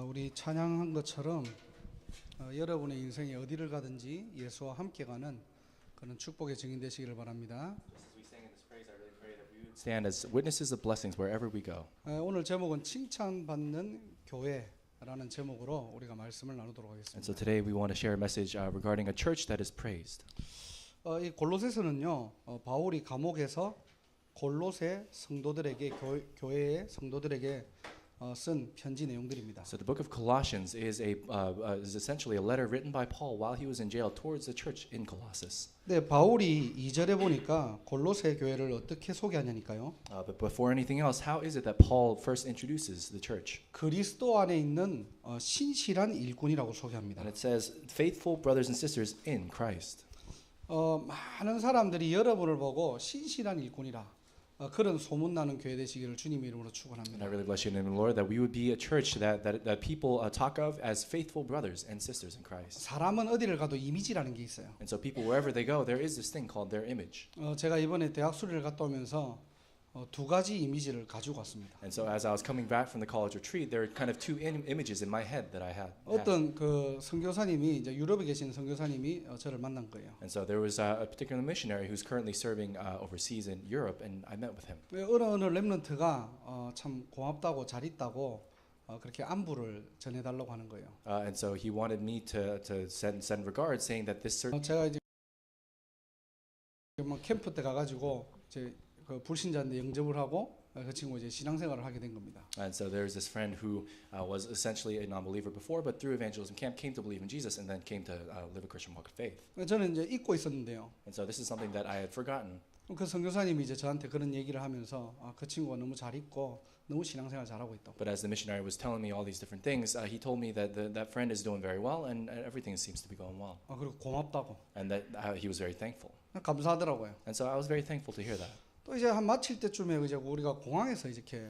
우리 찬양한 것처럼 여러분의 인생에 어디를 가든지 예수와 함께 가는 그런 축복의 증인 되시기를 바랍니다. Just as we sang in this phrase, I really pray that we would stand as witnesses of blessings wherever we go. 오늘 제목은 칭찬받는 교회라는 제목으로 우리가 말씀을 나누도록 And so 하겠습니다. today we want to share a message regarding a church that is praised. 이 골로새서는요, 바울이 감옥에서 골로새 성도들에게 교회의 성도들에게 쓴 편지 내용들입니다. So the book of Colossians is is essentially a letter written by Paul while he was in jail towards the church in Colossus. 네, 바울이 2절에 보니까 골로새 교회를 어떻게 소개하냐니까요. But before anything else, how is it that Paul first introduces the church? 그리스도 안에 있는 신실한 일꾼이라고 소개합니다. And it says, faithful brothers and sisters in Christ. 많은 사람들이 여러분을 보고 신실한 일꾼이라 그런 소문나는 교회 되시기를 주님의 이름으로 And 축원합니다. I really bless you in the name of the Lord that we would be a church that people talk of as faithful brothers and sisters in Christ. 사람은 어디를 가도 이미지라는 게 있어요. And so people, wherever they go, there is this thing called their image. 제가 이번에 대학 수료를 갔다 오면서 두 가지 이미지를 가지고 왔습니다. And so as I was coming back from the college retreat, there were kind of two images in my head that I had. 어떤 그 선교사님이 이제 유럽에 계신 선교사님이 저를 만난 거예요. And so there was a particular missionary who's currently serving overseas in Europe, and I met with him. 어느 렘넌트가 참 고맙다고 잘 있다고 그렇게 안부를 전해달라고 하는 거예요. And so he wanted me to send regards, saying that this certain 제가 이제 뭐 캠프 때 가가지고 이제 그 불신자인데 영접을 하고 그 친구 이제 신앙생활을 하게 된 겁니다. and so there's this friend who was essentially a non-believer before, but through evangelism camp came to believe in Jesus, and then came to live a Christian walk of faith. 저는 이제 잊고 있었는데요. And so this is something that I had forgotten. 그 선교사님이 이제 저한테 그런 얘기를 하면서 그 친구가 너무 잘 있고 너무 신앙생활 잘하고 있다고. But as the missionary was telling me all these different things, he told me that that friend is doing very well, and everything seems to be going well, 그리고 고맙다고. and that he was very thankful. 감사하더라고요. And so I was very thankful to hear that. 또 이제 한 마칠 때쯤에 이제 우리가 공항에서 이렇게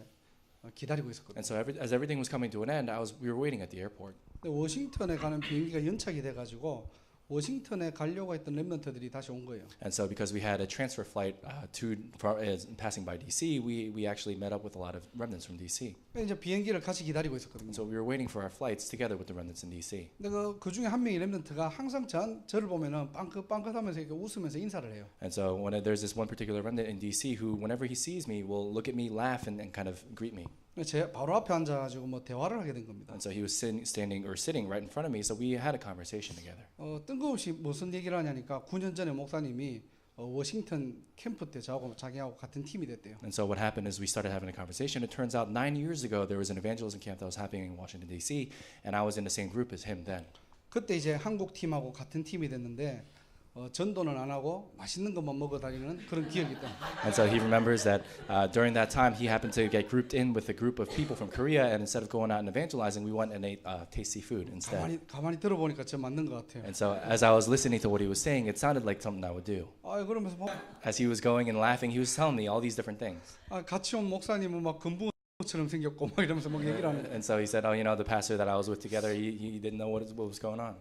기다리고 있었거든요. And so as everything was coming to an end, we were waiting at the airport. 근데 워싱턴에 가는 비행기가 연착이 돼가지고 워싱턴에 가려고 했던 렘넌트들이 다시 온 거예요. And so because we had a transfer flight passing by DC, we actually met up with a lot of remnants from DC. 이제 비행기를 같이 기다리고 있었거든요. And so we were waiting for our flights together with the remnants in DC. 근데 그 중에 한 명이 렘넌트가 항상 저를 보면은 빵긋빵긋하면서 이렇게 웃으면서 인사를 해요. And so there's this one particular remnant in DC who, whenever he sees me, will look at me, laugh, and kind of greet me. 제 바로 앞에 앉아가지고 뭐 대화를 하게 된 겁니다. And so he was sitting right in front of me, so we had a conversation together. 뜬금없이 무슨 얘기를 하냐니까 9년 전에 목사님이 워싱턴 캠프 때 자기하고 같은 팀이 됐대요. And so what happened is we started having a conversation. It turns out 9 years ago there was an evangelism camp that was happening in Washington D.C., and I was in the same group as him then. 그때 이제 한국 팀하고 같은 팀이 됐는데 전도는 안 하고 맛있는 것만 먹어 다니는 그런 기억이 있다. And so he remembers that during that time he happened to get grouped in with a group of people from Korea, and instead of going out and evangelizing, we went and ate tasty food instead. 가만히 들어보니까 저 맞는 것 같아요. And so as I was listening to what he was saying, it sounded like something I would do. 그러면서 As he was going and laughing, he was telling me all these different things. 같이 온 목사님은 막 금붕어처럼 생겼고 막 이러면서 막 얘기를 하는. And so he said, "Oh, the pastor that I was with together, he didn't know what was going on."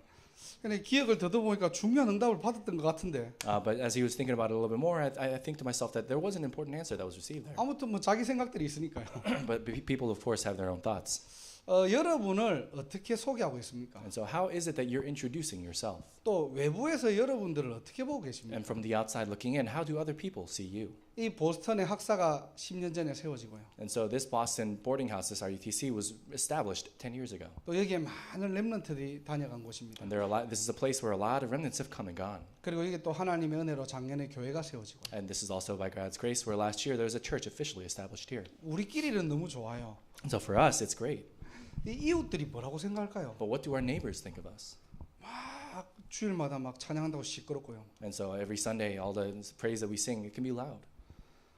근데 기억을 더듬어보니까 중요한 응답을 받았던 것 같은데. But as he was thinking about it a little bit more, I think to myself that there was an important answer that was received there. 아무튼 뭐 자기 생각들이 있으니까요. But people, of course, have their own thoughts. 여러분을 어떻게 소개하고 있습니까? And so how is it that you're introducing yourself? 또 외부에서 여러분들을 어떻게 보고 계십니까? And from the outside looking in, how do other people see you? 이 보스턴의 학사가 10년 전에 세워지고요. And so this Boston boarding house, this RUTC, was established 10 years ago. 또 여기에 많은 렘넌트들이 다녀간 곳입니다. And this is a place where a lot of remnants have come and gone. 그리고 이게 또 하나님의 은혜로 작년에 교회가 세워지고. And this is also by God's grace, where last year there was a church officially established here. 우리끼리는 너무 좋아요. And so for us, it's great. 이 이웃들이 뭐라고 생각할까요? But what do our neighbors think of us? 막 주일마다 막 찬양한다고 시끄럽고요. And so every Sunday, all the praise that we sing, it can be loud.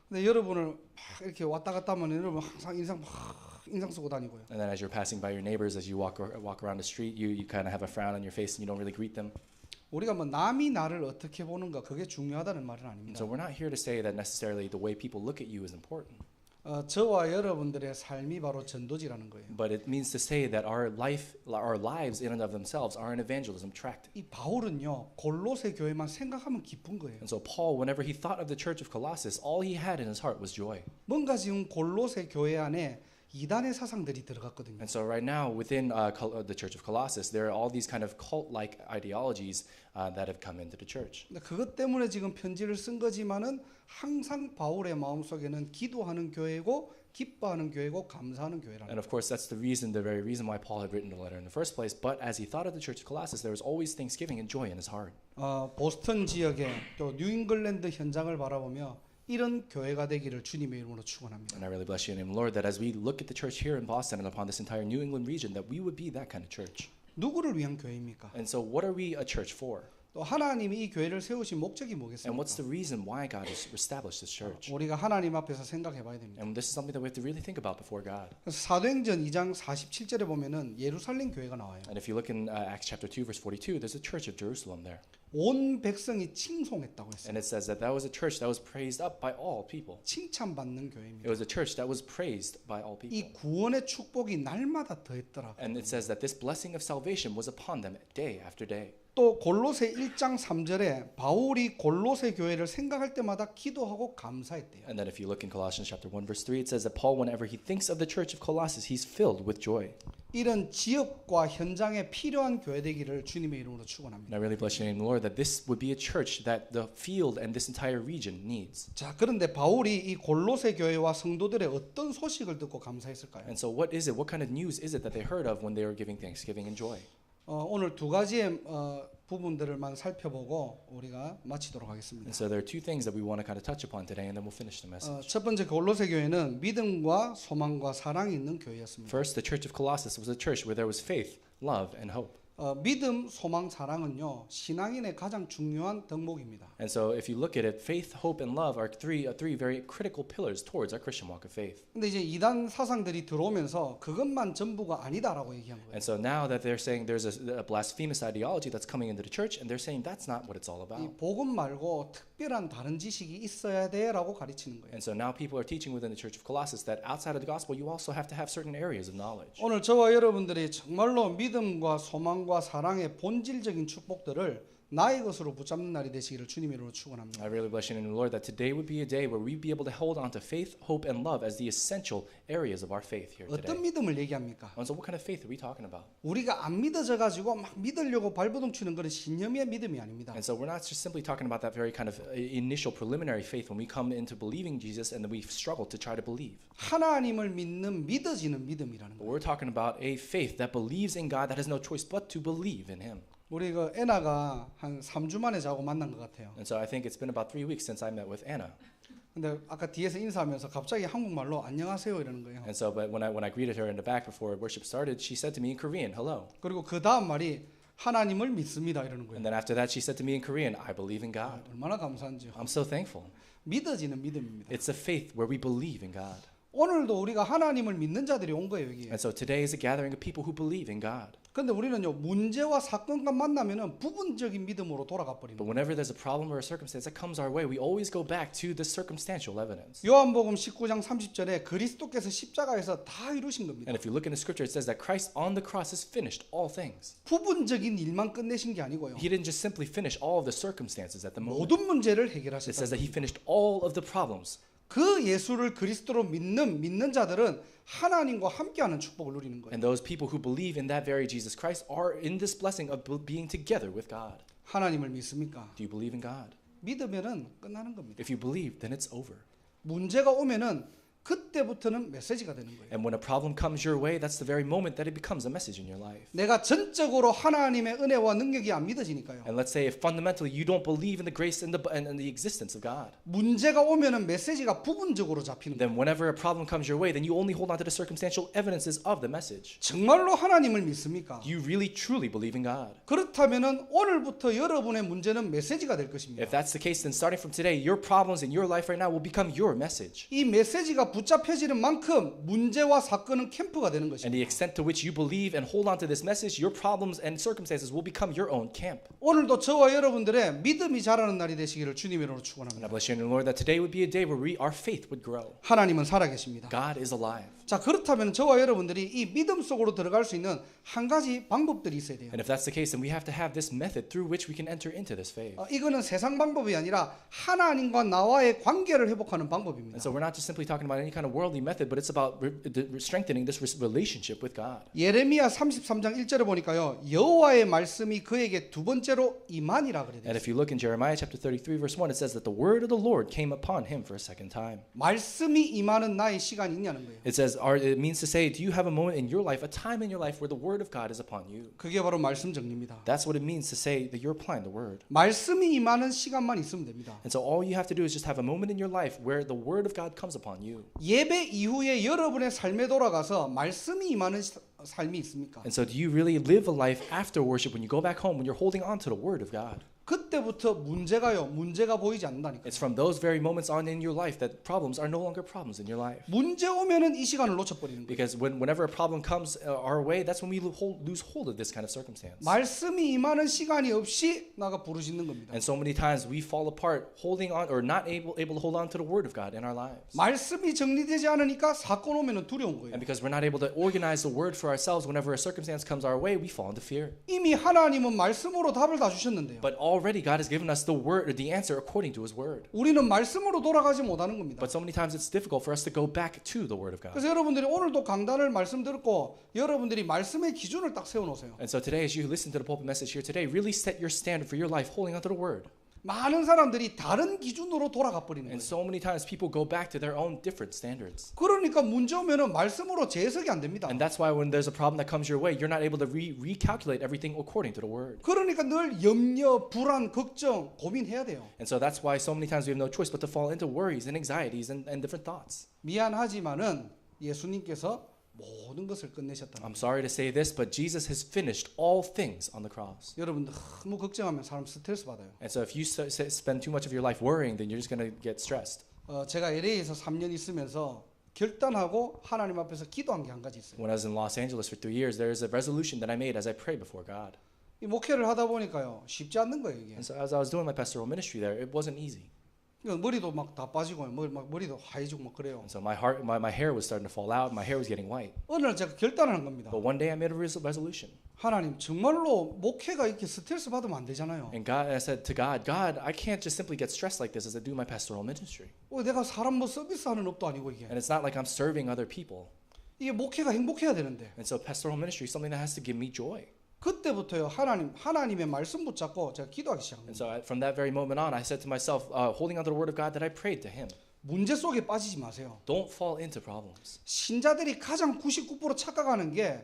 근데 여러분을 막 이렇게 왔다 갔다 하면 여러분 항상 인상 쓰고 다니고요. And then as you're passing by your neighbors, as you walk around the street, you kind of have a frown on your face and you don't really greet them. 우리가 뭐 남이 나를 어떻게 보는가 그게 중요하다는 말은 And 아닙니다. so we're not here to say that necessarily the way people look at you is important. 저와 여러분들의 삶이 바로 전도지라는 거예요. But it means to say that our lives in and of themselves are an evangelism tract. 이 바울은요 골로새 교회만 생각하면 기쁜 거예요. And so Paul, whenever he thought of the church of Colossus, all he had in his heart was joy. 뭔가 지금 골로새 교회 안에 이단의 사상들이 들어갔거든요. And so right now within the Church of Colossus, there are all these kind of cult-like ideologies that have come into the church. 근데 그것 때문에 지금 편지를 쓴 거지만은 항상 바울의 마음속에는 기도하는 교회고 기뻐하는 교회고 감사하는 교회라는. And of course, that's the very reason why Paul had written the letter in the first place. But as he thought of the Church of Colossus, there was always thanksgiving and joy in his heart. 보스턴 지역의 또 뉴잉글랜드 현장을 바라보며 이런 교회가 되기를 주님의 이름으로 축원합니다. And I really bless you in the name, Lord, that as we look at the church here in Boston and upon this entire New England region, that we would be that kind of church. 누구를 위한 교회입니까? And so what are we a church for? 또 하나님이 이 교회를 세우신 목적이 And 뭐겠습니까? what's the reason why God has established this church? 우리가 하나님 앞에서 생각해 봐야 됩니다. And this is something that we have to really think about before God. 그래서 사도행전 2장 47절에 보면은 예루살렘 교회가 나와요. And if you look in Acts chapter 2 verse 42, there's a church of Jerusalem there. 온 백성이 칭송했다고 했어요. And it says that was a church that was praised up by all people. 칭찬받는 교회입니다. It was a church that was praised by all people. 이 구원의 축복이 날마다 더했더라. And it says that this blessing of salvation was upon them day after day. 또 골로새 1장 3절에 바울이 골로새 교회를 생각할 때마다 기도하고 감사했대요. And then if you look in Colossians chapter 1 verse 3, it says that Paul, whenever he thinks of the church of Colossus, he's filled with joy. 이런 지역과 현장에 필요한 교회 되기를 주님의 이름으로 축원합니다. And I really bless your name, Lord, that this would be a church that the field and this entire region needs. 자, 그런데 바울이 이 골로새 교회와 성도들의 어떤 소식을 듣고 감사했을까요? And so what is it? What kind of news is it that they heard of when they were giving thanksgiving and joy? 오늘 두 가지의 부분들을만 살펴보고 우리가 마치도록 하겠습니다. And so there are two things that we want to kind of touch upon today, and then we'll finish the message. 첫 번째 골로새 교회는 믿음과 소망과 사랑이 있는 교회였습니다. First, the church of Colossus was a church where there was faith, love, and hope. 믿음, 소망, 사랑은요 신앙인의 가장 중요한 덕목입니다. And so if you look at it, faith, hope, and love are three very critical pillars towards our Christian walk of faith. 근데 이제 이단 사상들이 들어오면서 그것만 전부가 아니다라고 얘기한 거예요. And so now that they're saying there's a blasphemous ideology that's coming into the church, and they're saying that's not what it's all 이 about. 복음 말고 특별한 다른 지식이 있어야 돼라고 가르치는 거예요. And so now people are teaching within the church of Colossus that outside of the gospel, you also have to have certain areas of knowledge. 오늘 저와 여러분들이 정말로 믿음과 소망과 사랑의 본질적인 축복들을 나의 것으로 붙잡는 날이 되시기를 주님의 이름으로 축원합니다. I really bless you in the Lord that today would be a day where we'd be able to hold on to faith, hope, and love as the essential areas of our faith here 어떤 today. 믿음을 얘기합니까? And so what kind of faith are we talking about? 우리가 안 믿어져 가지고 막 믿으려고 발버둥 치는 그런 신념의 믿음이 아닙니다. And so we're not just simply talking about that very kind of initial preliminary faith when we come into believing Jesus and then we struggle to try to believe. 하나님을 믿는 믿어지는 믿음이라는 But 거예요. we're talking about a faith that believes in God that has no choice but to believe in Him. 우리 그 애나가 한 3주 만에 자고 만난 것 같아요. And so I think it's been about 3 weeks since I met with Anna. 근데 아까 뒤에서 인사하면서 갑자기 한국말로 안녕하세요 이러는 거예요. And so but when I greeted her in the back before worship started, she said to me in Korean, hello. 그리고 그 다음 말이 하나님을 믿습니다 이러는 거예요. And then after that she said to me in Korean, I believe in God. 얼마나 감사한지요. I'm so thankful. 믿어지는 믿음입니다. It's a faith where we believe in God. 오늘도 우리가 하나님을 믿는 자들이 온 거예요 여기. And so today is a gathering of people who believe in God. 근데 우리는요 문제와 사건과 만나면은 부분적인 믿음으로 돌아가 버리는 But 거예요. whenever there's a problem or a circumstance that comes our way, we always go back to the circumstantial evidence. 요한복음 19장 30절에 그리스도께서 십자가에서 다 이루신 겁니다. And if you look in the scripture, it says that Christ on the cross has finished all things. 부분적인 일만 끝내신 게 아니고요. He didn't just simply finish all of the circumstances at the moment. 모든 문제를 It 해결하셨다. says that He finished all of the problems. 그 예수를 그리스도로 믿는 자들은 하나님과 함께하는 축복을 누리는 거예요. And those people who believe in that very Jesus Christ are in this blessing of being together with God. 하나님을 믿습니까? Do you believe in God? 믿으면은 끝나는 겁니다. If you believe, then it's over. 문제가 오면은 그때부터는 메시지가 되는 거예요. And when a problem comes your way, that's the very moment that it becomes a message in your life. 내가 전적으로 하나님의 은혜와 능력이 안 믿어지니까요. And let's say if fundamentally you don't believe in the grace and the existence of God, 문제가 오면은 메시지가 부분적으로 잡히는 거예요. then whenever a problem comes your way, then you only hold on to the circumstantial evidences of the message. 정말로 하나님을 믿습니까? Do you really truly believe in God? 그렇다면은 오늘부터 여러분의 문제는 메시지가 될 것입니다. If that's the case, then starting from today, your problems in your life right now will become your message. 이 메시지가 붙잡혀지는 만큼 문제와 사건은 캠프가 되는 And 것입니다. the extent to which you believe and hold on to this message, your problems and circumstances will become your own camp. 오늘도 저와 여러분들의 믿음이 자라는 날이 되시기를 주님의 이름으로 And 축원합니다. I bless you in the Lord that today would be a day where our faith would grow. 하나님은 살아계십니다. God is alive. 자, 그렇다면 저와 여러분들이 이 믿음 속으로 들어갈 수 있는 한 가지 방법들이 있어야 돼요. And if that's the case, then we have to have this method through which we can enter into this faith. 이거는 세상 방법이 아니라 하나님과 나와의 관계를 회복하는 방법입니다. And so we're not just simply talking about any kind of worldly method, but it's about strengthening this relationship with God. 예레미야 33장 1절에 보니까요. 여호와의 말씀이 그에게 두 번째로 임하니라 그래. And if you look in Jeremiah chapter 33 verse 1, it says that the word of the Lord came upon him for a second time. 말씀이 임하는 나의 시간이 있냐는 거예요. It says, it means to say, do you have a moment in your life, a time in your life where the word of God is upon you? 그게 바로 말씀 정리입니다. That's what it means to say that you're applying the word. 말씀이 임하는 시간만 있으면 됩니다. And so all you have to do is just have a moment in your life where the word of God comes upon you. 예배 이후에 여러분의 삶에 돌아가서 말씀이 임하는 삶이 있습니까? And so do you really live a life after worship when you go back home when you're holding on to the word of God? 그때부터 문제가 보이지 않는다니까. It's from those very moments on in your life that problems are no longer problems in your life. 문제 오면은 이 시간을 놓쳐버리는 거예요. Because whenever a problem comes our way, that's when we lose hold of this kind of circumstance. 말씀이 임하는 시간이 없이 나가 부르짖는 겁니다. And so many times we fall apart holding on or not able to hold on to the word of God in our lives. 말씀이 정리되지 않으니까 사건 오면은 두려운 거예요. And because we're not able to organize the word for ourselves whenever a circumstance comes our way, we fall into fear. 이미 하나님은 말씀으로 답을 다 주셨는데요. But already God has given us the word or the answer according to his word. 우리는 말씀으로 돌아가지 못하는 겁니다. But so many times it's difficult for us to go back to the word of God. 그래서 여러분들이 오늘도 강단을 말씀 듣고 여러분들이 말씀의 기준을 딱 세워 놓으세요. And so today as you listen to the pulpit message here today, really set your standard for your life holding on to the word. 많은 사람들이 다른 기준으로 돌아가 버리는 And 거예요. so many times people go back to their own different standards. 그러니까 문제 오면은 말씀으로 재해석이 안 됩니다. And that's why when there's a problem that comes your way, you're not able to recalculate everything according to the word. 그러니까 늘 염려, 불안, 걱정, 고민해야 돼요. And so that's why so many times we have no choice but to fall into worries and anxieties and different thoughts. 미안하지만은 예수님께서 모든 것을 끝내셨다. I'm sorry to say this, but Jesus has finished all things on the cross. 여러분 너무 걱정하면 사람 스트레스 받아요. And so if you spend too much of your life worrying, then you're just going to get stressed. 제가 LA에서 3년 있으면서 결단하고 하나님 앞에서 기도한 게 한 가지 있어요. When I was in Los Angeles for 3 years, there is a resolution that I made as I prayed before God. 이 목회를 하다 보니까요 쉽지 않는 거예요 이게. And so as I was doing my pastoral ministry there, it wasn't easy. 머리도 막 다 빠지고 머리도 하얘지고 막 그래요. And so my hair was starting to fall out, my hair was getting white. 어느 날 제가 결단을 한 겁니다. But one day I made a resolution. 하나님 정말로 목회가 이렇게 스트레스 받으면 안 되잖아요. And I said to God, I can't just simply get stressed like this as I do my pastoral ministry. 내가 사람 뭐 서비스하는 업도 아니고 이게. And it's not like I'm serving other people. 이게 목회가 행복해야 되는데. And so pastoral ministry is something that has to give me joy. 그때부터요 하나님의 말씀 붙잡고 제가 gido하기 시작합니다. And so from that very moment on, I said to myself, holding on to the word of God, that I prayed to Him. 문제 속에 빠지지 마세요. Don't fall into problems. 신자들이 가장 99% 착각하는 게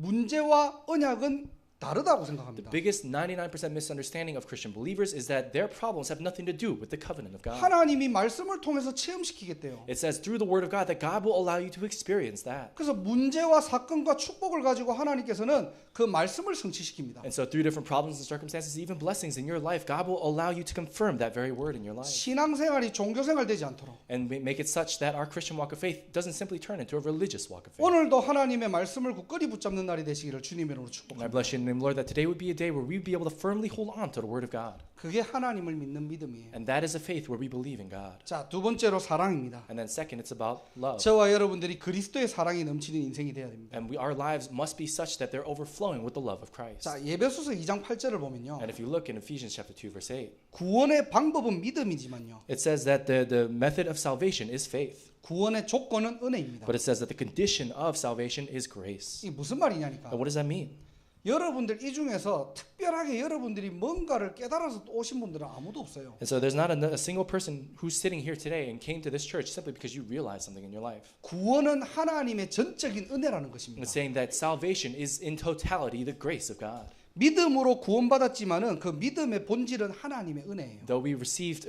문제와 언약은 다르다고 The 생각합니다. biggest 99% misunderstanding of Christian believers is that their problems have nothing to do with the covenant of God. 하나님이 말씀을 통해서 체험시키겠대요. It says through the word of God that God will allow you to experience that. 그래서 문제와 사건과 축복을 가지고 하나님께서는 그 말씀을 성취시킵니다. And so through different problems and circumstances, even blessings in your life, God will allow you to confirm that very word in your life. 신앙생활이 종교생활 되지 않도록 And make it such that our Christian walk of faith doesn't simply turn into a religious walk of faith. 오늘도 하나님의 말씀을 굳건히 붙잡는 날이 되시기를 주님의 이름으로 And I 축복합니다. bless you in the name, Lord, that today would be a day where we'd be able to firmly hold on to the word of God. 그게 하나님을 믿는 믿음이에요. And that is a faith where we believe in God. 자, 두 번째로 사랑입니다. And then second, it's about love. 저와 여러분들이 그리스도의 사랑이 넘치는 인생이 돼야 됩니다. And our lives must be such that they're overflowing with the love of Christ. 자, 예배소서 2장 8절을 보면요. And if you look in Ephesians chapter 2 verse 8, 구원의 방법은 믿음이지만요. it says that the method of salvation is faith. 구원의 조건은 은혜입니다. But it says that the condition of salvation is grace. 이게 무슨 말이냐니까. And what does that mean? 여러분들 이 중에서 특별하게 여러분들이 뭔가를 깨달아서 또 오신 분들은 아무도 없어요. And so there's not a single person who's sitting here today and came to this church simply because you realized something in your life. 구원은 하나님의 전적인 은혜라는 It's 것입니다. saying that salvation is in totality the grace of God. 믿음으로 구원받았지만은 그 믿음의 본질은 하나님의 은혜예요. Though we received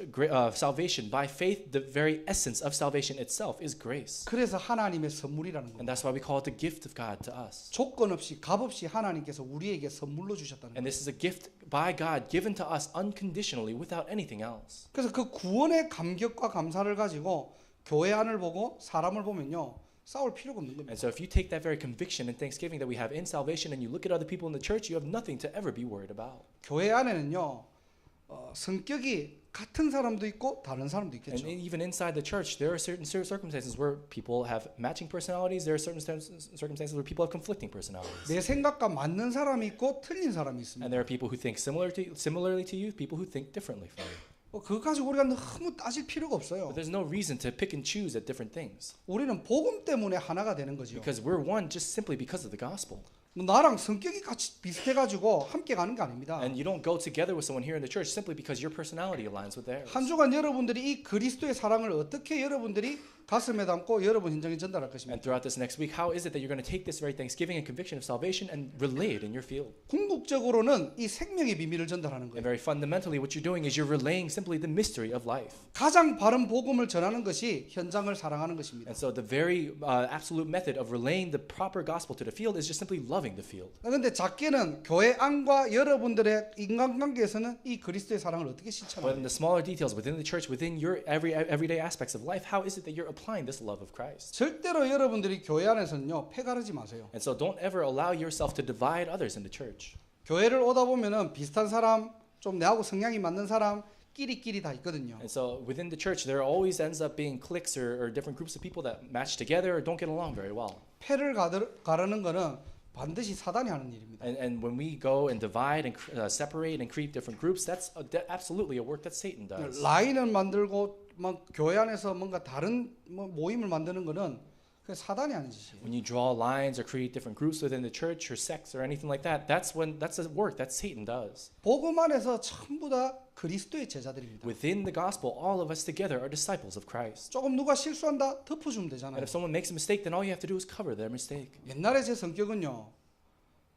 salvation by faith, the very essence of salvation itself is grace. 그래서 하나님의 선물이라는 And 겁니다. that's why we call it the gift of God to us. 조건 없이 값 없이 하나님께서 우리에게 선물로 주셨다는 And 거예요. this is a gift by God given to us unconditionally without anything else. 그래서 그 구원의 감격과 감사를 가지고 교회 안을 보고 사람을 보면요. 싸울 필요가 없는 겁니다. And so if you take that very conviction and thanksgiving that we have in salvation and you look at other people in the church, you have nothing to ever be worried about. 교회 안에는요. 성격이 같은 사람도 있고 다른 사람도 And 있겠죠. even inside the church, there are certain circumstances where people have matching personalities. There are certain circumstances where people have conflicting personalities. 내 생각과 맞는 사람이 있고 틀린 사람이 And 있습니다. there are people who think similarly to you, people who think differently from you. 그것 가지고 우리가 너무 따질 필요가 없어요. But there's no reason to pick and choose at different things. 우리는 복음 때문에 하나가 되는 거죠. Because we're one just simply because of the gospel. 나랑 성격이 같이 비슷해가지고 함께 가는 게 아닙니다. And you don't go together with someone here in the church simply because your personality aligns with theirs. 한 주간 여러분들이 이 그리스도의 사랑을 어떻게 여러분들이 가슴에 담고 여러분 현장에 전달할 것입니다. And throughout this next week, how is it that you're going to take this very thanksgiving and conviction of salvation and relay it in your field? 궁극적으로는 이 생명의 비밀을 전달하는 And 거예요. very fundamentally, what you're doing is you're relaying simply the mystery of life. 가장 바른 복음을 전하는 것이 현장을 사랑하는 것입니다. And so the very absolute method of relaying the proper gospel to the field is just simply loving the field. 그런데 작게는 교회 안과 여러분들의 인간관계에서는 이 그리스도의 사랑을 어떻게 But 실천하는 in the smaller details within the church, within your everyday aspects of life, how is it that you're applying this love of Christ? 절대로 여러분들이 교회 안에서는요 패 가르지 마세요. And so don't ever allow yourself to divide others in the church. 교회를 오다 보면은 비슷한 사람, 좀 내하고 성향이 맞는 사람 끼리끼리 다 있거든요. And so within the church, there always ends up being cliques or different groups of people that match together or don't get along very well. 패를 가르는 거는 반드시 사단이 하는 일입니다. And when we go and divide and separate and create different groups, that's absolutely a work that Satan does. 라인을 만들고 막 교회 안에서 뭔가 다른 모임을 만드는 거는 그 사단이 하는 짓이에요. When you draw lines or create different groups within the church or sects or anything like that, that's a work that Satan does. 복음 안에서 전부 다 그리스도의 제자들입니다. Within the gospel, all of us together are disciples of Christ. 조금 누가 실수한다 덮어주면 되잖아요. And if someone makes a mistake, then all you have to do is cover their mistake. 옛날에 제 성격은요.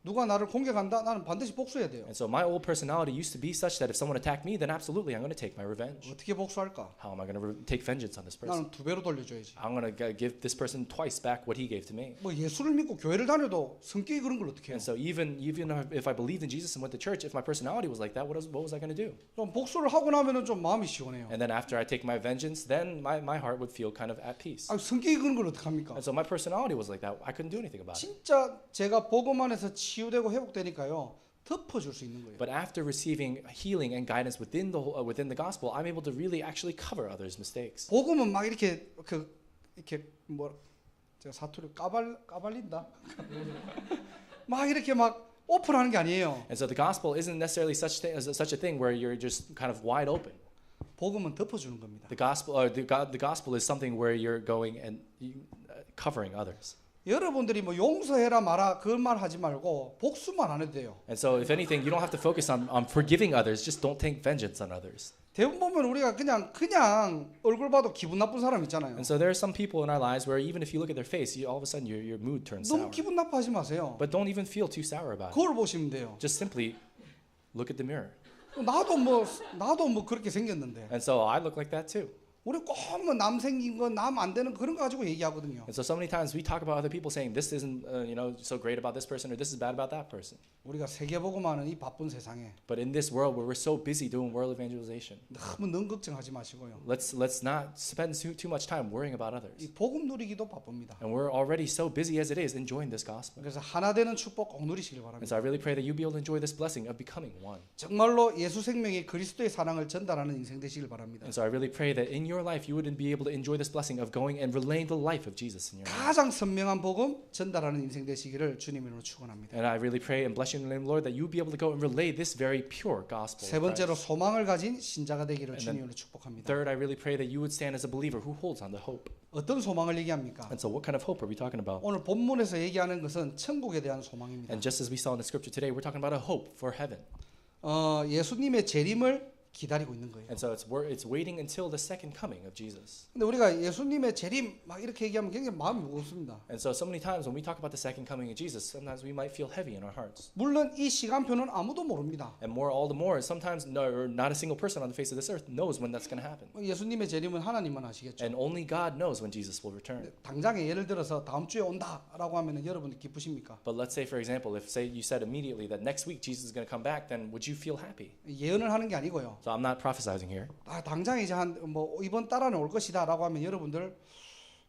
누가 나를 공격한다? 나는 반드시 복수해야 돼요. And so my old personality used to be such that if someone attacked me, then absolutely I'm going to take my revenge. 어떻게 복수할까? How am I going to take vengeance on this person? 나는 두 배로 돌려줘야지. I'm going to give this person twice back what he gave to me. 뭐 예수를 믿고 교회를 다녀도 성격이 그런 걸 어떻게 해요? And so even if I believed in Jesus and went to church, if my personality was like that, what was I going to do? 좀 복수를 하고 나면은 좀 마음이 시원해요. And then after I take my vengeance, then my heart would feel kind of at peace. 아, 성격이 그런 걸 어떻게 합니까? And so my personality was like that. I couldn't do anything about it. 진짜 제가 복음 안에서 치유되고 회복되니까요. 덮어줄 수 있는 거예요. But after receiving healing and guidance within the gospel, I'm able to really actually cover others' mistakes. 복음은 막 이렇게 이렇게 뭐 제가 사투리 까발린다. 막 이렇게 막 오픈하는 게 아니에요. And so the gospel isn't necessarily such a thing where you're just kind of wide open. 복음은 덮어주는 겁니다. The gospel is something where you're going and covering others. 여러분들이 뭐 용서해라 마라 그 말 하지 말고 복수만 안 해도 돼요. And so if anything, you don't have to focus on forgiving others. Just don't take vengeance on others. 대부분 보면 우리가 그냥 얼굴 봐도 기분 나쁜 사람 있잖아요. And so there are some people in our lives where even if you look at their face, all of a sudden your mood turns 너무 sour. 기분 나빠하지 마세요. But don't even feel too sour about it. 거울 보시면 돼요. Just simply look at the mirror. 나도 뭐 그렇게 생겼는데. And so I look like that too. 우리 꼭 뭐 남 생긴 거 남 안 되는 그런 거 가지고 얘기하거든요. And so many times we talk about other people saying this isn't so great about this person or this is bad about that person. 우리가 세계복음하는 이 바쁜 세상에 But in this world where we're so busy doing world evangelization, 너무 능 걱정하지 마시고요. let's not spend too much time worrying about others. 이 복음 누리기도 바쁩니다. And we're already so busy as it is enjoying this gospel. 그래서 하나 되는 축복 꼭 누리시길 And 바랍니다. so I really pray that you'll be able to enjoy this blessing of becoming one. 정말로 예수 생명의 그리스도의 사랑을 전달하는 인생 되시길 바랍니다. And so I really pray that in your life you would be able to enjoy this blessing of going and relaying the life of Jesus in your life. 가장 선명한 복음 전달하는 인생 되시기를 주님 이름으로 축원합니다. And I really pray and bless you in the name of the Lord that you'll be able to go and relay this very pure gospel. 세 of 번째로 Christ. 소망을 가진 신자가 되기를 And 주님으로 축복합니다. Third, I really pray that you would stand as a believer who holds on to hope. 어떤 소망을 얘기합니까? And so what kind of hope are we talking about? 오늘 본문에서 얘기하는 것은 천국에 대한 소망입니다. And just as we saw in the scripture today, we're talking about a hope for heaven. 예수님의 재림을 기다리고 있는 거예요. And so it's waiting until the second coming of Jesus. 근데 우리가 예수님의 재림 막 이렇게 얘기하면 굉장히 마음이 무겁습니다. And so many times when we talk about the second coming of Jesus, sometimes we might feel heavy in our hearts. 물론 이 시간표는 아무도 모릅니다. And all the more, sometimes not a single person on the face of this earth knows when that's going to happen. 예수님의 재림은 하나님만 아시겠죠. And only God knows when Jesus will return. 당장에 예를 들어서 다음 주에 온다라고 하면 여러분 기쁘십니까? But let's say, for example, if say you said immediately that next week Jesus is going to come back, then would you feel happy? 예언을 하는 게 아니고요. So I'm not prophesizing here. 당장에 이제 이번 달 안에 올 것이다라고 하면 여러분들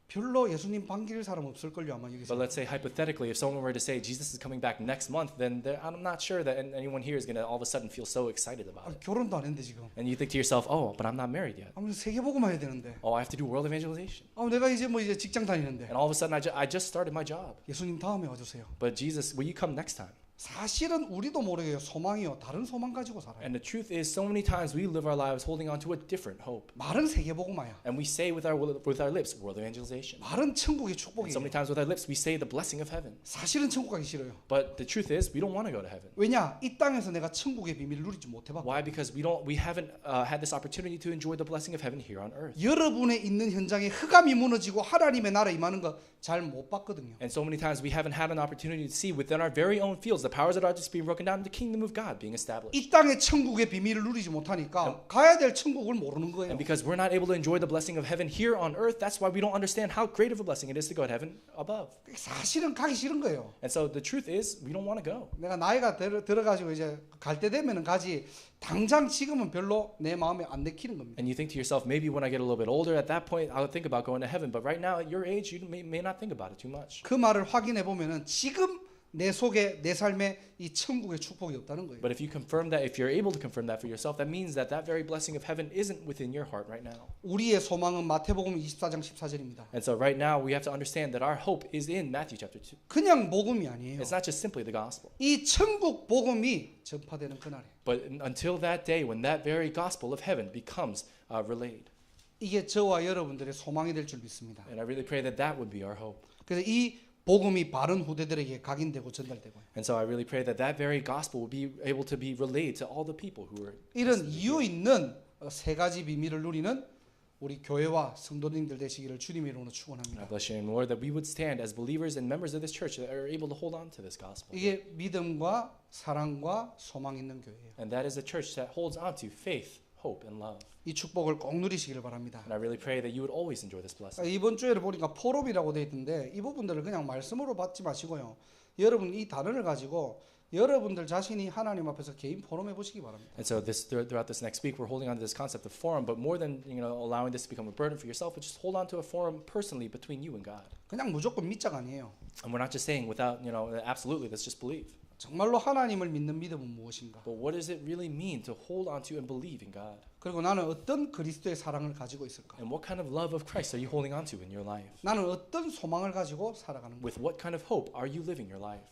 별로 예수님 반길 사람 없을 걸요 아마 여기서. But let's say hypothetically, if someone were to say Jesus is coming back next month, then I'm not sure that anyone here is going to all of a sudden feel so excited about it. 결혼도 안 했는데 지금. And you think to yourself, oh, but I'm not married yet. 아무튼 세계복음만 해야 되는데. Oh, I have to do world evangelization. 내가 이제 직장 다니는데. And all of a sudden, I just started my job. 예수님 다음에 와주세요. But Jesus, will you come next time? 사실은 우리도 모르게 소망이요 다른 소망 가지고 살아요. And the truth is, so many times we live our lives holding on to a different hope. 말은 세계복음화야. And we say with our lips, world evangelization. 말은 천국의 And 축복이에요. so many times with our lips, we say the blessing of heaven. 사실은 천국 가기 싫어요. But the truth is, we don't want to go to heaven. 왜냐? 이 땅에서 내가 천국의 비밀을 누리지 못해봤고 Why? Because we haven't had this opportunity to enjoy the blessing of heaven here on earth. 여러분의 있는 현장에 흑암이 무너지고 하나님의 나라 임하는 거 잘 못 봤거든요. And so many times we haven't had an opportunity to see within our very own fields the powers of darkness being broken down and the kingdom of God being established. 이 땅의 천국의 비밀을 누리지 못하니까 가야 될 천국을 모르는 거예요. And because we're not able to enjoy the blessing of heaven here on earth, that's why we don't understand how great of a blessing it is to go to heaven above. 사실은 가기 싫은 거예요. And so the truth is, we don't want to go. 내가 나이가 들어가지고 이제 갈 때 되면은 가지. 당장 지금은 별로 내 마음에 안 내키는 겁니다. And you think to yourself, maybe when I get a little bit older, at that point, I'll think about going to heaven. But right now, at your age, you may not think about it too much. 그 말을 확인해 보면은 지금 내 속에 내 삶에 이 천국의 축복이 없다는 거예요. But if you confirm that, if you're able to confirm that for yourself, that means that that very blessing of heaven isn't within your heart right now. 우리의 소망은 마태복음 24장 14절입니다. And so right now, we have to understand that our hope is in Matthew chapter 2. 그냥 복음이 아니에요. It's not just simply the gospel. 이 천국 복음이 전파되는 그날에 But until that day, when that very gospel of heaven becomes relayed. 이게 저와 여러분들의 소망이 될 줄 믿습니다. And I really pray that that would be our hope. 그래서 이 복음이 바른 후대들에게 각인되고 전달되고요. And so I really pray that that very gospel will be able to be relayed to all the people who are. 이런 이유 있는 세 가지 비밀을 누리는 우리 교회와 성도님들 되시기를 주님의 이름으로 I 축원합니다. bless you, Lord, that we would stand as believers and members of this church that are able to hold on to this gospel. 이게 믿음과 사랑과 소망 있는 교회예요. And that is a church that holds on to faith, hope, and love. 이 축복을 꼭 누리시기를 바랍니다. And I really pray that you would always enjoy this blessing. 이번 주에를 보니까 포럼이라고 돼 있던데 이 부분들을 그냥 말씀으로 받지 마시고요. 여러분 이 단어를 가지고 여러분들 자신이 하나님 앞에서 개인 포럼해 보시기 바랍니다. And so throughout this next week, we're holding on to this concept of forum, but more than allowing this to become a burden for yourself, but just hold on to a forum personally between you and God. 그냥 무조건 믿자가 아니에요. And we're not just saying without, absolutely, let's just believe. 정말로 하나님을 믿는 믿음은 무엇인가? But what does it really mean to hold on to and believe in God? 그리고 나는 어떤 그리스도의 사랑을 가지고 있을까? And what kind of love of Christ are you holding on to in your life? 나는 어떤 소망을 가지고 살아가는가? With what kind of hope are you living your life?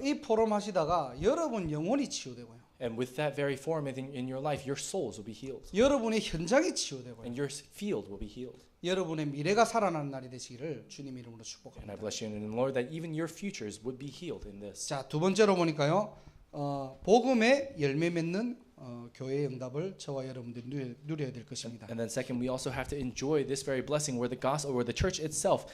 이 포럼 하시다가 여러분 영혼이 치유되고요. And with that very form in your life, your souls will be healed. 여러분의 현장이 치유되고요. And your field will be healed. 여러분의 미래가 살아나는 날이 되시기를 주님 이름으로 And I 축복합니다. bless you in the name, Lord, that even your futures would be healed in this. 자, 두 번째로 보니까요. 복음의 열매 맺는 교회의 응답을 저와 여러분들이 누려야 될 것입니다. And then second, we also have to enjoy this very blessing where the gospel, where the church itself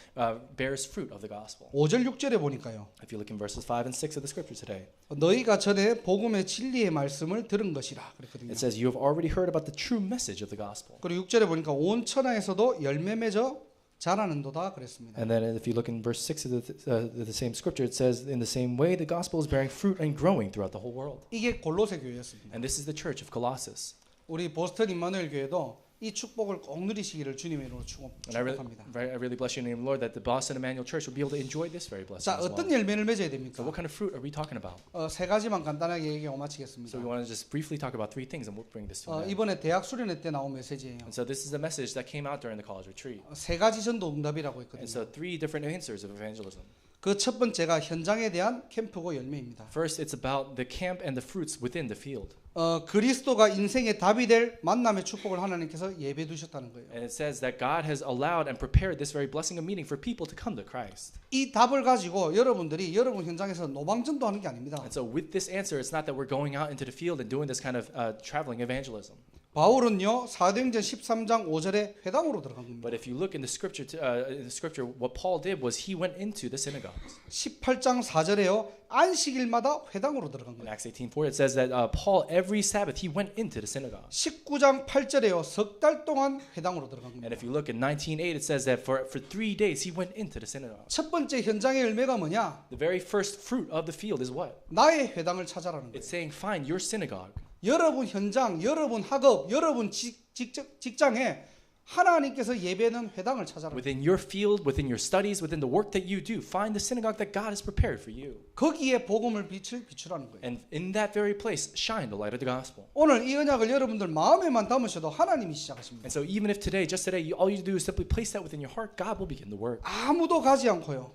bears fruit of the gospel. 5절 6절에 보니까요. If you look in verses 5 and 6 of the scripture today, 너희가 전에 복음의 진리의 말씀을 들은 것이라 그랬거든요. it says, you have already heard about the true message of the gospel. 그리고 6절에 보니까 온 천하에서도 열매 맺어 자라는도다 그랬습니다. And then if you look in verse 6 of the same scripture, it says, in the same way, the gospel is bearing fruit and growing throughout the whole world. 이게 골로새 교회였습니다. And this is the church of Colossus. 우리 보스턴 임마누엘 교회도 이 축복을 꼭 누리시기를 주님의 이름으로 And I 축복합니다. really bless your name, Lord, that the Boston Emmanuel Church will be able to enjoy this very blessing 자, as well. 어떤 열매를 맺어야 So 됩니까? what kind of fruit are we talking about? 세 가지만 간단하게 얘기하고 마치겠습니다. So we want to just briefly talk about three things and we'll bring this to an end. 이번에 대학 수련회 때 나온 메시지예요. And so this is the message that came out during the college retreat. 세 가지 전도 응답이라고 And 했거든요. so three different answers of evangelism. 그 첫 번째가 현장에 대한 캠프고 열매입니다. First, it's about the camp and the fruits within the field. 그리스도가 인생의 답이 될 만남의 축복을 하나님께서 예배 두셨다는 거예요. And it says that God has allowed and prepared this very blessing of meeting for people to come to Christ. 이 답을 가지고 여러분들이 여러분 현장에서 노방전도 하는 게 아닙니다. And so with this answer, it's not that we're going out into the field and doing this kind of traveling evangelism. 바울은요 사도행전 13장 5절에 회당으로 들어간 겁니다. But if you look in the scripture, what Paul did was he went into the synagogues. 18장 4절에요 안식일마다 회당으로 들어간 In 거예요. Acts 18:4, it says that Paul every Sabbath he went into the synagogue. 19장 8절에요 석 달 동안 회당으로 들어간 And 겁니다. if you look in 19:8, it says that for 3 days he went into the synagogue. 첫 번째 현장의 열매가 뭐냐? The very first fruit of the field is what? 나의 회당을 찾아라는 거예요. It's saying, find your synagogue. 여러분 현장, 여러분 학업, 여러분 직장에 하나님께서 예배하는 회당을 찾아라. Within your field, within your studies, within the work that you do, find the synagogue that God has prepared for you. 거기에 복음을 비추라는 거예요. And in that very place, shine the light of the gospel. 오늘 이 언약을 여러분들 마음에만 담으셔도 하나님이 시작하십니다. And so even if today, just today, all you do is simply place that within your heart, God will begin the work. 아무도 가지 않고요.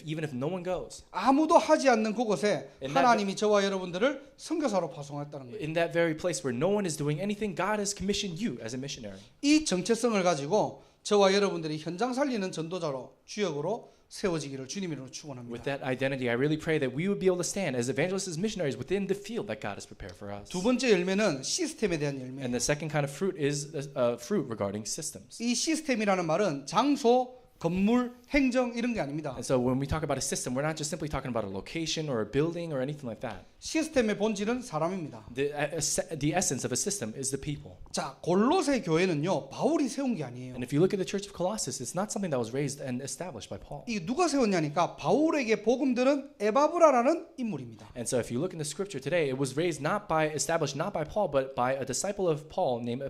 even if no one goes, 아무도 하지 않는 그곳에 And that- 하나님이 저와 여러분들을 선교사로 파송했다는 거예요. in that very place where no one is doing anything, God has commissioned you as a missionary. 이 정체성을 가지고 저와 여러분들이 현장 살리는 전도자로 주역으로 세워지기를 주님 이름으로 축원합니다. With that identity, I really pray that we would be able to stand as evangelists, as missionaries within the field that God has prepared for us. 두 번째 열매는 시스템에 대한 열매예요. And the second kind of fruit is fruit regarding systems. 이 시스템이라는 말은 장소, 건물, 행정 이런 게 아닙니다. And so when we talk about a system, we're not just simply talking about a location or a building or anything like that. 시스템의 본질은 사람입니다. The essence of a system is the people. 자, 골로새 교회는요, 바울이 세운 게 아니에요. And if you look at the church of Colossus, it's not something that was raised and established by Paul. 이 누가 세웠냐니까 바울에게 복음 들은 에바브라라는 인물입니다. And so if you look in the scripture today, it was raised established not by Paul, but by a disciple of Paul named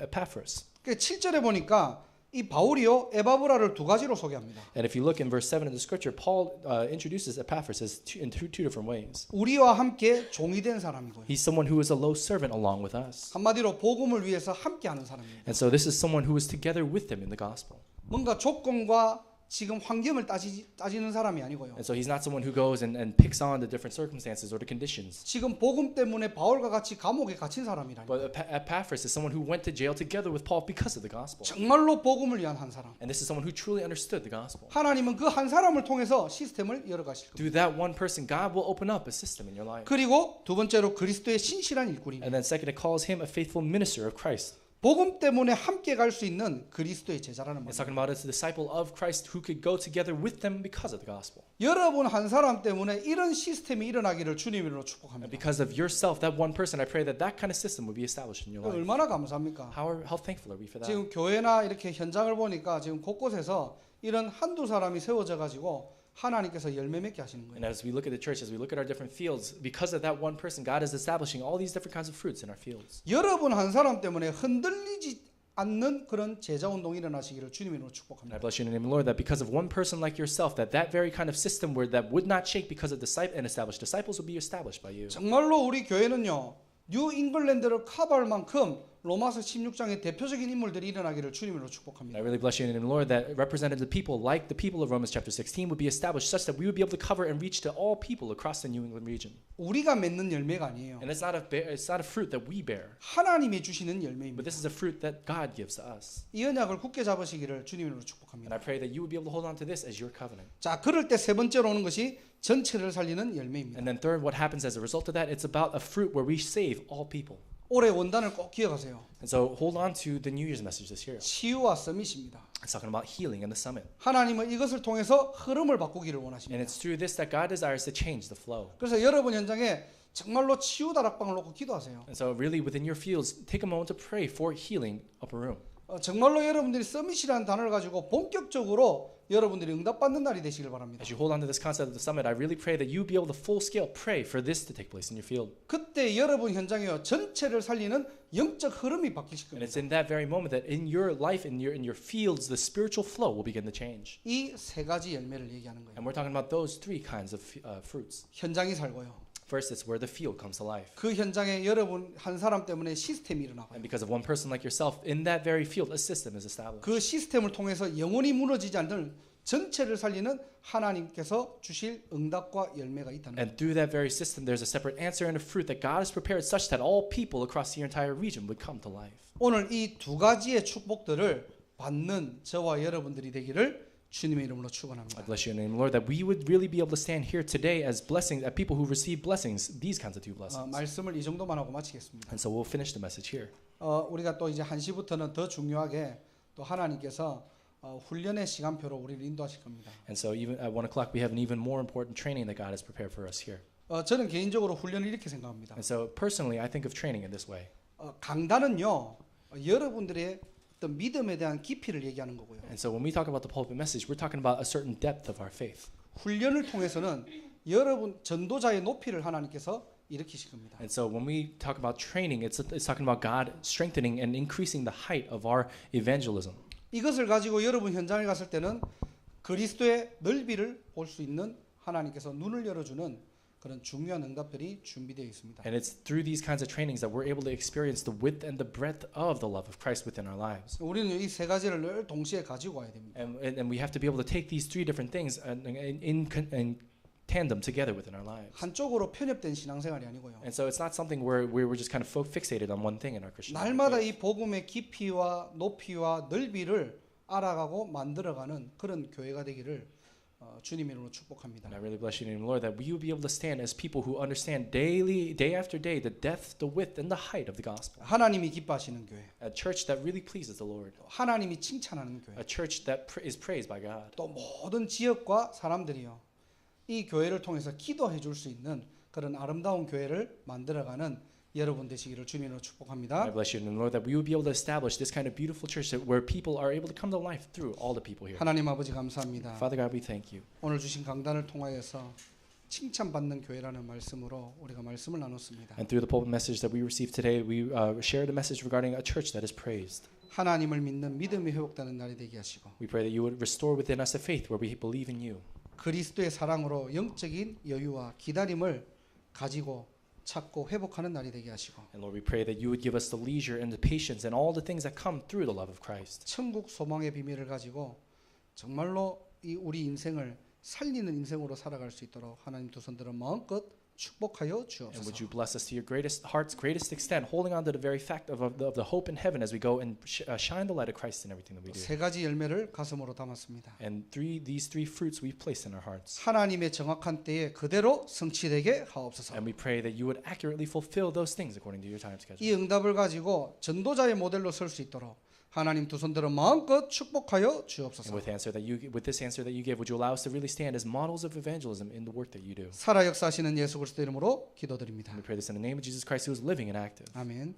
Epaphras. 그 7절에 보니까 이 바울이요 에바브라를 두 가지로 소개합니다. And if you look in verse 7 of the scripture, Paul introduces Epaphras as in two different ways. 우리와 함께 종이 된 사람이고요. He's someone who is a low servant along with us. 한마디로 복음을 위해서 함께하는 사람입니다. And so this is someone who is together with them in the gospel. 뭔가 조건과 지금 환경을 따지는 사람이 아니고요. And so he's not someone who goes and picks on the different circumstances or the conditions. 지금 복음 때문에 바울과 같이 감옥에 갇힌 사람이라니. But Epaphras is someone who went to jail together with Paul because of the gospel. 정말로 복음을 위한 한 사람. And this is someone who truly understood the gospel. 하나님은 그 한 사람을 통해서 시스템을 열어가실 겁니다. Through that one person, God will open up a system in your life. 그리고 두 번째로 그리스도의 신실한 일꾼입니다. And then second, it calls him a faithful minister of Christ. 복음 때문에 함께 갈 수 있는 그리스도의 제자라는 It's 말입니다. talking about it's a disciple of Christ who could go together with them because of the gospel. 여러분 한 사람 때문에 이런 시스템이 일어나기를 주님 이름으로 And 축복합니다. because of yourself, that one person, I pray that that kind of system would be established in your life. 얼마나 감사합니까? How thankful are we for that? 지금 교회나 이렇게 현장을 보니까 지금 곳곳에서 이런 한두 사람이 세워져 가지고 하나님께서 열매 맺게 하시는 거예요. And as we look at the church, as we look at our different fields, because of that one person, God is establishing all these different kinds of fruits in our fields. 여러분 한 사람 때문에 흔들리지 않는 그런 제자 운동이 일어나시기를 주님 이름으로 And 축복합니다. I bless you in the name of the Lord that because of one person like yourself, that very kind of system where that would not shake because of established disciples will be established by you. 정말로 우리 교회는요. 뉴 잉글랜드를 커버할 만큼 로마서 16장의 대표적인 인물들이 일어나기를 주님으로 And 축복합니다. I really bless you in the name of the Lord that representative people like the people of Romans chapter 16 would be established such that we would be able to cover and reach to all people across the New England region. 우리가 맺는 열매가 아니에요. And it's not a fruit that we bear, 하나님이 주시는 but 열매입니다. this is a fruit that God gives to us. 이 언약을 굳게 잡으시기를 주님으로 And 축복합니다. I pray that you would be able to hold on to this as your covenant. 자, 그럴 때 세 번째로 오는 것이 전체를 살리는 열매입니다. And then third, what happens as a result of that, it's about a fruit where we save all people. 올해 원단을 꼭 기억하세요. And so hold on to the New Year's message this year. 치유와 서밋입니다. It's talking about healing and the summit. 하나님은 이것을 통해서 흐름을 바꾸기를 And 원하십니다. it's through this that God desires to change the flow. 그래서 여러분 현장에 정말로 치유 다락방을 놓고 기도하세요. And so really within your fields, take a moment to pray for healing upper room. 정말로 여러분들이 서밋이라는 단어를 가지고 본격적으로 여러분들이 응답받는 날이 되시길 바랍니다. As you hold on to this concept of the summit, I really pray that you be able to full scale pray for this to take place in your field. 그때 여러분 현장에요 전체를 살리는 영적 흐름이 바뀌실 And 겁니다. it's in that very moment that in your life, in your fields, the spiritual flow will begin to change. 이 세 가지 열매를 얘기하는 거예요. And we're talking about those three kinds of fruits. 현장이 살고요. First, it's where the field comes to life. 그 현장에 여러분 한 사람 때문에 시스템이 일어나고요. And because of one person like yourself, in that very field, a system is established. 그 시스템을 통해서 영원히 무너지지 않는 전체를 살리는 하나님께서 주실 응답과 열매가 있다는 거예요. And through that very system, there's a separate answer and a fruit that God has prepared such that all people across the entire region would come to life. 오늘 이 두 가지의 축복들을 받는 저와 여러분들이 되기를 주님의 이름으로 I 축원합니다. bless you in the name of the Lord that we would really be able to stand here today as blessings, as people who receive blessings, these kinds of two blessings. 말씀을 이 정도만 하고 마치겠습니다. And so we'll finish the message here. 우리가 또 이제 1시부터는 더 중요하게 또 하나님께서 훈련의 시간표로 우리를 인도하실 겁니다. And so even at 1 o'clock, we have an even more important training that God has prepared for us here. 저는 개인적으로 훈련을 이렇게 생각합니다. And so personally, I think of training in this way. 강단은요 여러분들의 어떤 믿음에 대한 깊이를 얘기하는 거고요. And so when we talk about the pulpit message, we're talking about a certain depth of our faith. 훈련을 통해서는 여러분 전도자의 높이를 하나님께서 일으키실 겁니다. And so when we talk about training, it's talking about God strengthening and increasing the height of our evangelism. 이것을 가지고 여러분 현장에 갔을 때는 그리스도의 넓이를 볼 수 있는 하나님께서 눈을 열어주는 그런 중요한 응답들이 준비되어 있습니다. And it's through these kinds of trainings that we're able to experience the width and the breadth of the love of Christ within our lives. 우리는 이 세 가지를 늘 동시에 가지고 와야 됩니다. And we have to be able to take these three different things in tandem together within our lives. 한쪽으로 편협된 신앙생활이 아니고요. And so it's not something where we're just kind of fixated on one thing in our Christian life. 날마다 이 복음의 깊이와 높이와 넓이를 알아가고 만들어가는 그런 교회가 되기를 주님 이름으로 축복합니다. And I really bless you in the name, Lord, that we will be able to stand as people who understand daily, day after day, the depth, the width, and the height of the gospel. 하나님이 기뻐하시는 교회, A church that really pleases the Lord. 하나님이 칭찬하는 교회, A church that is praised by God. 또 모든 지역과 사람들이요 이 교회를 통해서 기도해 줄 수 있는 그런 아름다운 교회를 만들어가는 여러분 되시기를 주님으로 I 축복합니다. bless you in the Lord, that we will be able to establish this kind of beautiful church where people are able to come to life through all the people here. 하나님 아버지 감사합니다. Father God, we thank you. 오늘 주신 강단을 통하여서 칭찬받는 교회라는 말씀으로 우리가 말씀을 나눴습니다. And through the pulpit message that we received today, we shared a message regarding a church that is praised. 하나님을 믿는 믿음이 회복되는 날이 되게 하시고 We pray that you would restore within us a faith where we believe in you. 그리스도의 사랑으로 영적인 여유와 기다림을 가지고 찾고 회복하는 날이 되게 하시고 And Lord, we pray that you would give us the leisure and the patience and all the things that come through the love of Christ. 천국 소망의 비밀을 가지고 정말로 이 우리 인생을 살리는 인생으로 살아갈 수 있도록 하나님 두 손들어 마음껏 축복하여 And would 주옵소서. you bless us to your heart's greatest extent, holding on to the very fact of the hope in heaven as we go and shine the light of Christ in everything that we do. 세 가지 열매를 가슴으로 담았습니다. And these three fruits we've placed in our hearts. 하나님의 정확한 때에 그대로 성취되게 하옵소서. And we pray that you would accurately fulfill those things according to your time schedule. 이 응답을 가지고 전도자의 모델로 설 수 있도록 하나님 두 손들어 마음껏 축복하여 And 주옵소서. with this answer that you give, would you allow us to really stand as models of evangelism in the work that you do? 살아 역사하시는 예수 그리스도 이름으로 기도드립니다. And we pray this in the name of Jesus Christ, who is living and active. 아멘.